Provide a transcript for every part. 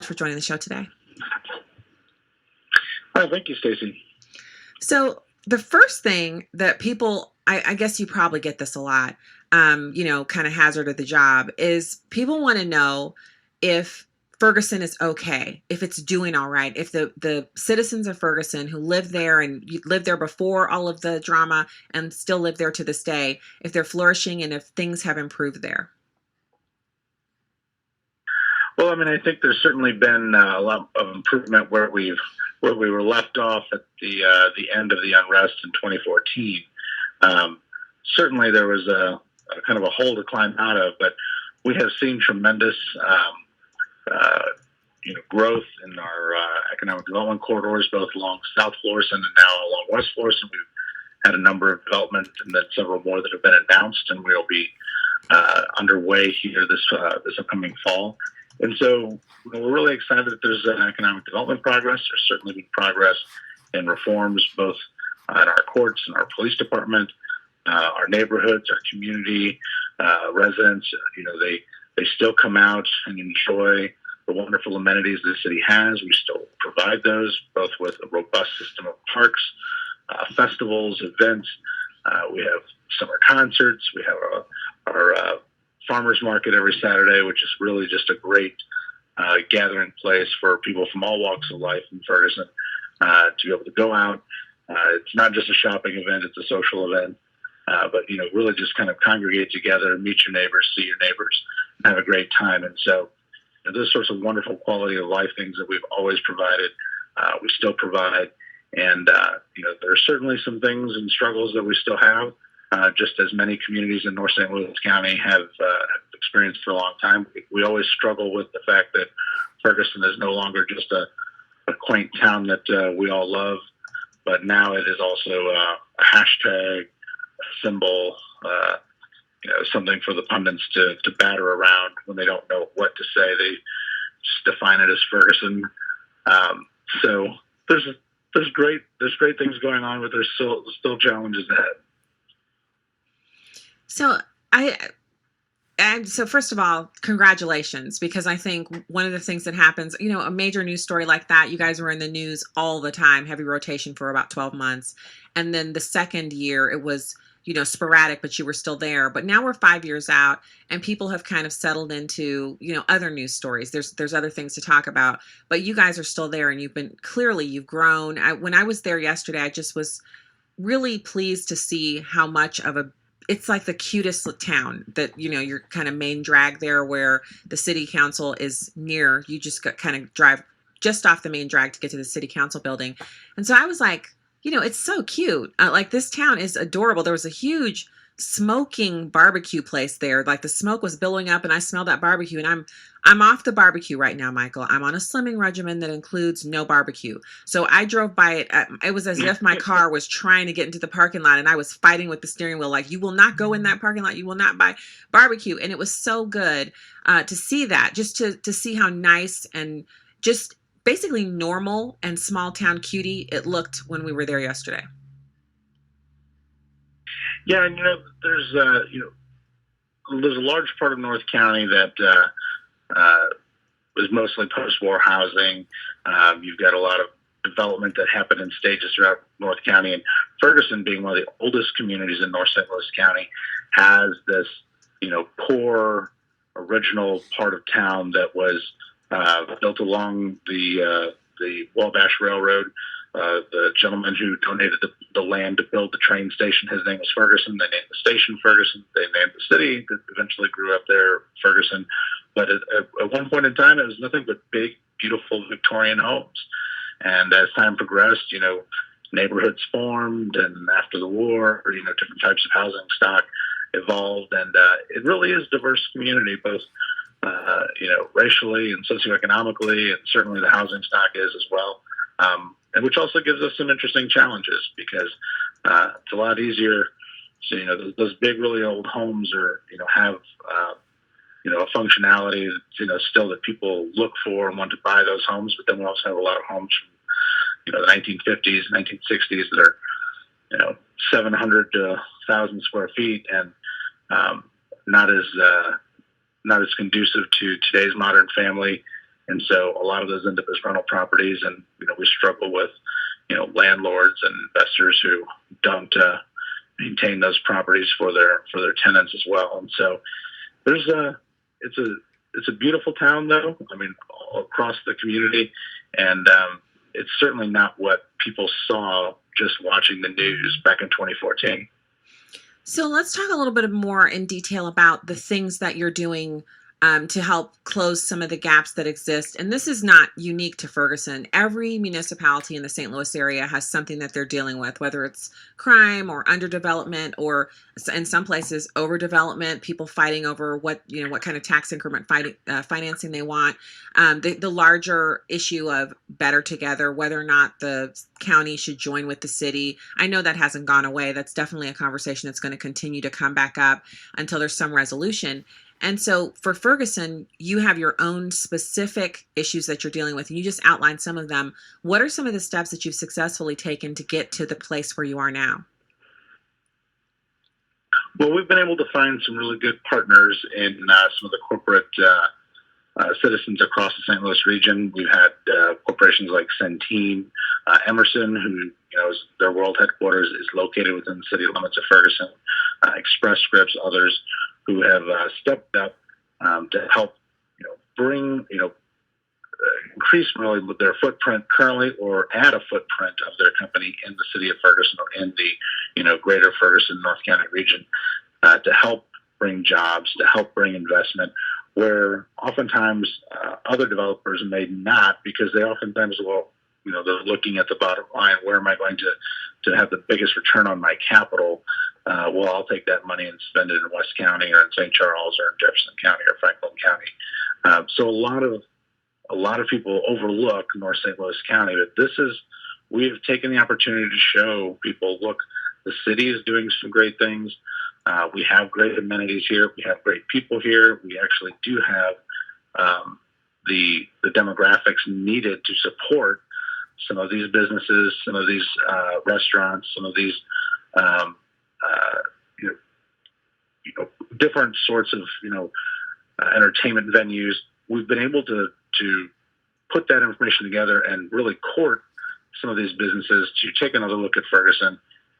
for joining the show today. Hi, thank you, Stacy. So the first thing that people, I guess you probably get this a lot, kind of hazard of the job, is people want to know if Ferguson is okay, if it's doing all right, if the citizens of Ferguson who live there and lived there before all of the drama and still live there to this day, if they're flourishing and if things have improved there. Well, I mean, I think there's certainly been a lot of improvement where we were left off at the end of the unrest in 2014. Certainly, there was a kind of a hole to climb out of, but we have seen tremendous growth in our economic development corridors, both along South Florissant and now along West Florissant. We've had a number of developments and then several more that have been announced, and we'll be underway here this upcoming fall. And so we're really excited that there's economic development progress. There's certainly been progress in reforms, both in our courts and our police department, our neighborhoods, our community residents. They still come out and enjoy the wonderful amenities the city has. We still provide those, both with a robust system of parks, festivals, events. We have summer concerts. We have our farmers market every Saturday, which is really just a great gathering place for people from all walks of life in Ferguson to be able to go out. It's not just a shopping event; it's a social event. But really just kind of congregate together, meet your neighbors, see your neighbors, and have a great time. And so, those sorts of wonderful quality of life things that we've always provided, we still provide. And there are certainly some things and struggles that we still have. Just as many communities in North St. Louis County have experienced for a long time. We always struggle with the fact that Ferguson is no longer just a quaint town that we all love, but now it is also a hashtag, a symbol, something for the pundits to batter around when they don't know what to say. They just define it as Ferguson. So there's great things going on, but there's still challenges ahead. So so first of all, congratulations, because I think one of the things that happens, a major news story like that, you guys were in the news all the time, heavy rotation for about 12 months. And then the second year it was, sporadic, but you were still there. But now we're 5 years out and people have kind of settled into, other news stories. There's other things to talk about, but you guys are still there and you've grown. When I was there yesterday, I just was really pleased to see how much of it's like the cutest town that, your kind of main drag there where the city council is near. You just kind of drive just off the main drag to get to the city council building. And so I was like, it's so cute. Like this town is adorable. There was a huge smoking barbecue place there. Like the smoke was billowing up and I smelled that barbecue, and I'm off the barbecue right now, Michael. I'm on a slimming regimen that includes no barbecue. So I drove by it. It was as if my car was trying to get into the parking lot and I was fighting with the steering wheel. Like, you will not go in that parking lot. You will not buy barbecue. And it was so good to see that, just to see how nice and just basically normal and small town cutie it looked when we were there yesterday. Yeah, and there's a large part of North County that was mostly post-war housing. You've got a lot of development that happened in stages throughout North County, and Ferguson, being one of the oldest communities in North St. Louis County, has this core original part of town that was built along the Wabash Railroad. The gentleman who donated the land to build the train station, his name was Ferguson. They named the station Ferguson. They named the city that eventually grew up there Ferguson. But at one point in time, it was nothing but big, beautiful Victorian homes. And as time progressed, neighborhoods formed, and after the war, different types of housing stock evolved. And it really is a diverse community, both racially and socioeconomically, and certainly the housing stock is as well. And which also gives us some interesting challenges, because it's a lot easier. So, those big, really old homes have a functionality still that people look for and want to buy those homes. But then we also have a lot of homes from the 1950s, 1960s that are 700 to 1,000 square feet, and not as conducive to today's modern family. And so a lot of those end up as rental properties, and we struggle with landlords and investors who don't maintain those properties for their tenants as well. And so there's it's a beautiful town, though. I mean, all across the community, and it's certainly not what people saw just watching the news back in 2014. So let's talk a little bit more in detail about the things that you're doing to help close some of the gaps that exist. And this is not unique to Ferguson. Every municipality in the St. Louis area has something that they're dealing with, whether it's crime or underdevelopment, or in some places overdevelopment, people fighting over what kind of tax increment financing they want. The larger issue of better together, whether or not the county should join with the city. I know that hasn't gone away. That's definitely a conversation that's going to continue to come back up until there's some resolution. And so for Ferguson, you have your own specific issues that you're dealing with, and you just outlined some of them. What are some of the steps that you've successfully taken to get to the place where you are now? Well, we've been able to find some really good partners in some of the corporate citizens across the St. Louis region. We've had corporations like Centene, Emerson, who their world headquarters is located within the city limits of Ferguson, Express Scripts, others who have stepped up to help bring increase really with their footprint currently, or add a footprint of their company in the city of Ferguson or in the greater Ferguson North County region, to help bring jobs, to help bring investment, where oftentimes other developers may not, because they oftentimes they're looking at the bottom line. Where am I going to have the biggest return on my capital? Well, I'll take that money and spend it in West County or in St. Charles or in Jefferson County or Franklin County. So a lot of people overlook North St. Louis County, but we've taken the opportunity to show people, look, the city is doing some great things. We have great amenities here. We have great people here. We actually do have the demographics needed to support some of these businesses, some of these restaurants, some of these different sorts of entertainment venues. We've been able to put that information together and really court some of these businesses to take another look at Ferguson.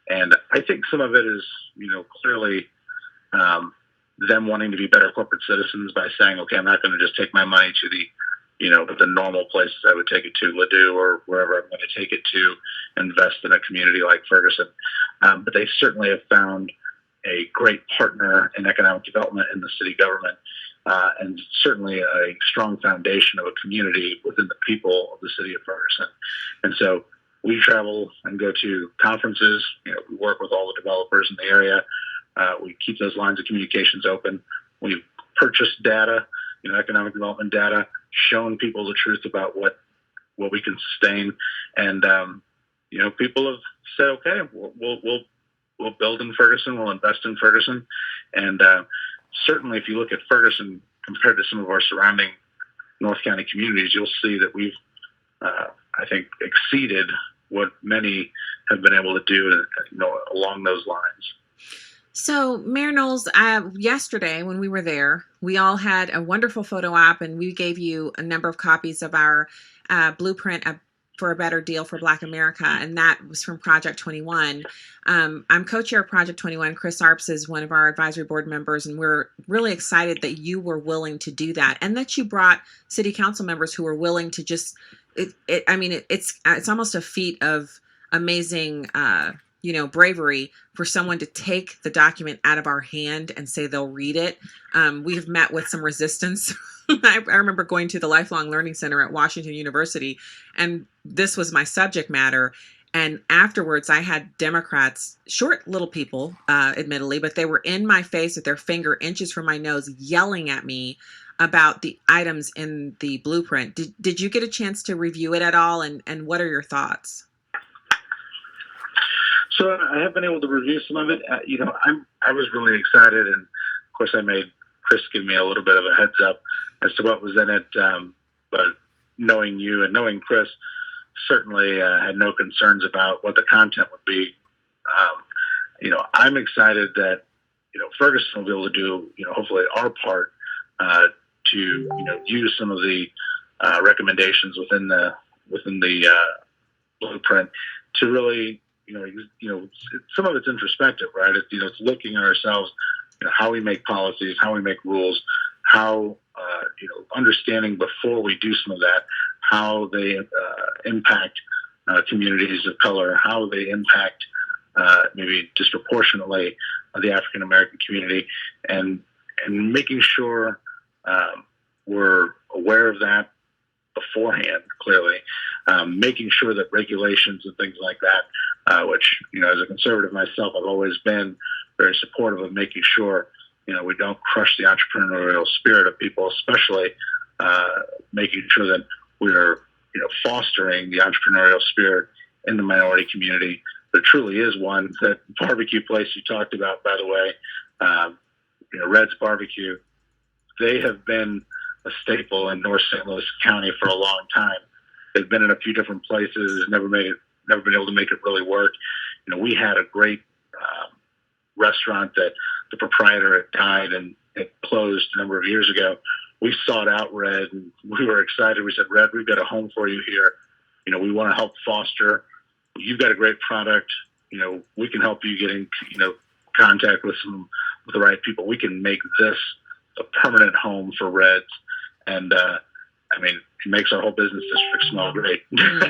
And I think some of it is clearly them wanting to be better corporate citizens by saying, okay, I'm not going to just take my money to the normal places I would take it to, Ladue or wherever I'm going to take it to invest in a community like Ferguson. But they certainly have found a great partner in economic development in the city government, and certainly a strong foundation of a community within the people of the city of Ferguson. And so we travel and go to conferences. We work with all the developers in the area. We keep those lines of communications open. We've purchased data, economic development data, shown people the truth about what we can sustain, and people have said, okay, we'll build in Ferguson, we'll invest in Ferguson, and certainly if you look at Ferguson compared to some of our surrounding North County communities, you'll see that we've I think exceeded what many have been able to do along those lines. So, Mayor Knowles, yesterday when we were there, we all had a wonderful photo op, and we gave you a number of copies of our blueprint for a better deal for Black America, and that was from Project 21. I'm co-chair of Project 21. Chris Arps is one of our advisory board members, and we're really excited that you were willing to do that, and that you brought city council members who were willing to just. It's almost a feat of amazing. Bravery for someone to take the document out of our hand and say they'll read it. We've met with some resistance. I remember going to the Lifelong Learning Center at Washington University, and this was my subject matter. And afterwards, I had Democrats, short little people, admittedly, but they were in my face with their finger inches from my nose, yelling at me about the items in the blueprint. Did you get a chance to review it at all? And what are your thoughts? So I have been able to review some of it. I was really excited, and of course I made Chris give me a little bit of a heads up as to what was in it. But knowing you and knowing Chris, certainly had no concerns about what the content would be. I'm excited that Ferguson will be able to do hopefully our part to use some of the recommendations within the blueprint to really, some of it's introspective, right? It's looking at ourselves, how we make policies, how we make rules, how understanding before we do some of that, how they impact communities of color, how they impact maybe disproportionately the African American community, and making sure we're aware of that beforehand, clearly, making sure that regulations and things like that, which, as a conservative myself, I've always been very supportive of making sure, we don't crush the entrepreneurial spirit of people, especially making sure that we're, fostering the entrepreneurial spirit in the minority community. There truly is one. That barbecue place you talked about, by the way, Red's Barbecue, they have been a staple in North St. Louis County for a long time. They've been in a few different places, never been able to make it really work. We had a great restaurant that the proprietor had died and it closed a number of years ago. We sought out Red and we were excited. We said, Red, we've got a home for you here. We want to help foster. You've got a great product. We can help you get in, contact with the right people. We can make this a permanent home for Reds. And, it makes our whole business district smell great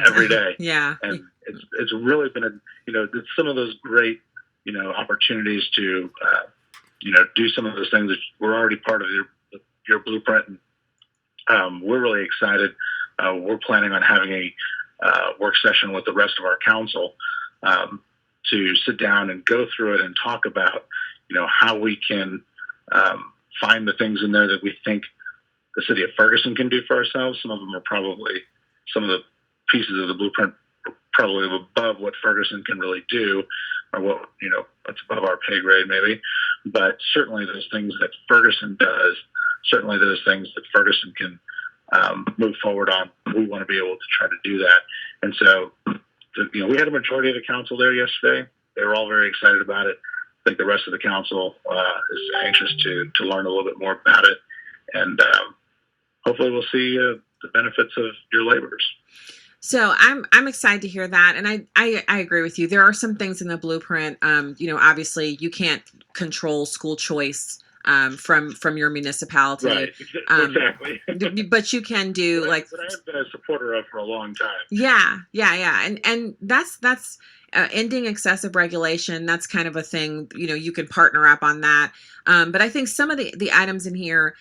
every day. Yeah. And it's really been it's some of those great, opportunities to, do some of those things that were already part of your blueprint. And we're really excited. We're planning on having a work session with the rest of our council to sit down and go through it and talk about, how we can find the things in there that we think the city of Ferguson can do for ourselves. Some of them are probably, some of the pieces of the blueprint are probably above what Ferguson can really do, or what, that's above our pay grade maybe. But certainly those things that Ferguson does, certainly those things that Ferguson can move forward on, we want to be able to try to do that. And so, we had a majority of the council there yesterday. They were all very excited about it. I think the rest of the council is anxious to learn a little bit more about it. And hopefully we'll see the benefits of your labors. So I'm excited to hear that. And I agree with you. There are some things in the blueprint, obviously you can't control school choice from your municipality. Right. Exactly. But you can do that I have been a supporter of for a long time. Yeah. And that's ending excessive regulation. That's kind of a thing, you can partner up on that. But I think some of the items in here,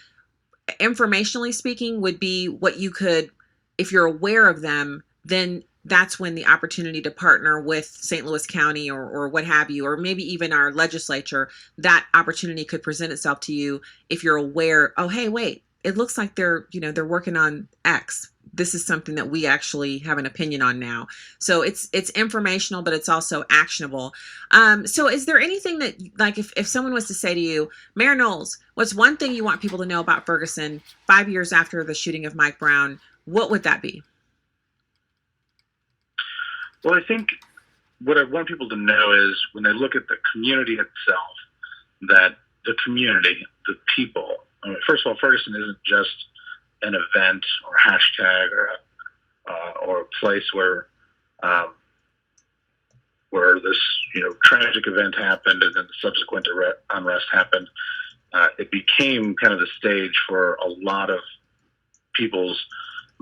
informationally speaking, would be what you could, if you're aware of them, then that's when the opportunity to partner with St. Louis County or what have you, or maybe even our legislature, that opportunity could present itself to you if you're aware, oh, hey, wait, it looks like they're working on X. This is something that we actually have an opinion on now. So it's informational, but it's also actionable. So is there anything that, like, if someone was to say to you, Mayor Knowles, what's one thing you want people to know about Ferguson 5 years after the shooting of Mike Brown, what would that be? Well, I think what I want people to know is when they look at the community itself, that the community, the people, first of all, Ferguson isn't just an event or hashtag or a place where this tragic event happened and then the subsequent unrest happened. It became kind of the stage for a lot of people's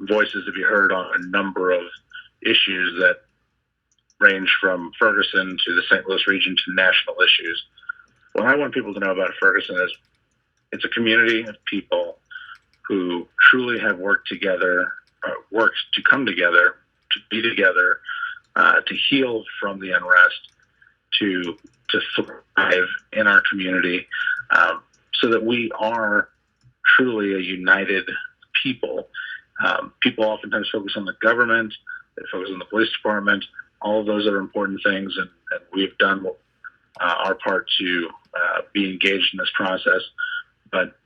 voices to be heard on a number of issues that range from Ferguson to the St. Louis region to national issues. What I want people to know about Ferguson is it's a community of people who truly have worked together, worked to come together, to be together, to heal from the unrest, to thrive in our community, so that we are truly a united people. People oftentimes focus on the government, they focus on the police department. All of those are important things, and we've done our part to be engaged in this process. But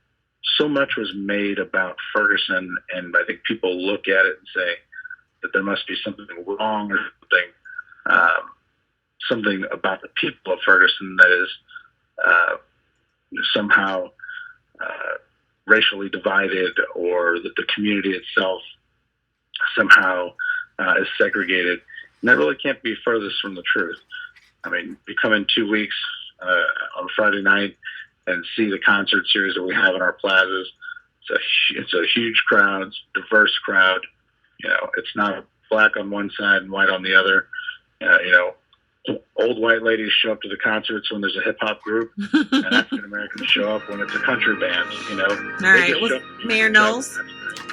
so much was made about Ferguson, and I think people look at it and say that there must be something wrong or something about the people of Ferguson that is somehow racially divided, or that the community itself somehow is segregated. And that really can't be furthest from the truth. I mean, you come in 2 weeks on Friday night and see the concert series that we have in our plazas. It's a huge crowd, diverse crowd. It's not black on one side and white on the other. Old white ladies show up to the concerts when there's a hip hop group, and African Americans show up when it's a country band. All right. Well, Mayor Knowles,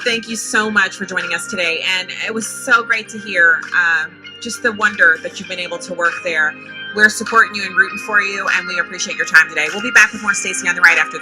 thank you so much for joining us today. And it was so great to hear just the wonder that you've been able to work there. We're supporting you and rooting for you, and we appreciate your time today. We'll be back with more Stacy on the Right after